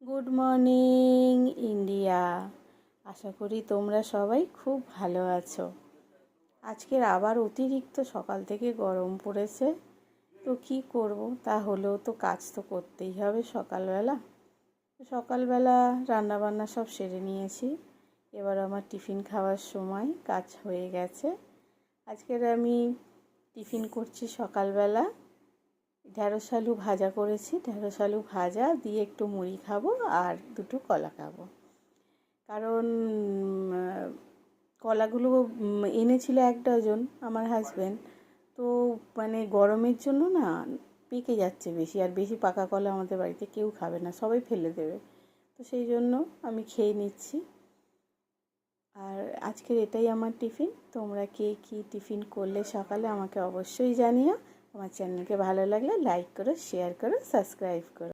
Good morning India. আশা করি তোমরা সবাই খুব ভালো আছো। আজকের আবার অতিরিক্ত সকাল থেকে গরম পড়েছে, তো কি করব, তা হলেও তো কাজ তো করতেই হবে। সকালবেলা রান্নাবান্না সব সেরে নিয়েছি। এবার আমার টিফিন খাওয়ার সময়, কাজ হয়ে গেছে। আজকের আমি টিফিন করছি সকালবেলা ঢ্যাঁড়স আলু ভাজা করেছি। ঢ্যাঁড়স আলু ভাজা দিয়ে একটু মুড়ি খাবো আর দুটো কলা খাবো। কারণ কলাগুলো এনেছিল 1 ডজন আমার হাজব্যান্ড। তো গরমের জন্য না পেকে যাচ্ছে বেশি, আর বেশি পাকা কলা আমাদের বাড়িতে কেউ খাবে না, সবাই ফেলে দেবে। তো সেই জন্য আমি খেয়ে নিচ্ছি। আর আজকের এটাই আমার টিফিন। তোমরা কে কী টিফিন করলে সকালে আমাকে অবশ্যই জানিও। আমার চ্যানেলকে ভালো লাগলে লাইক করো, শেয়ার করো, সাবস্ক্রাইব করো।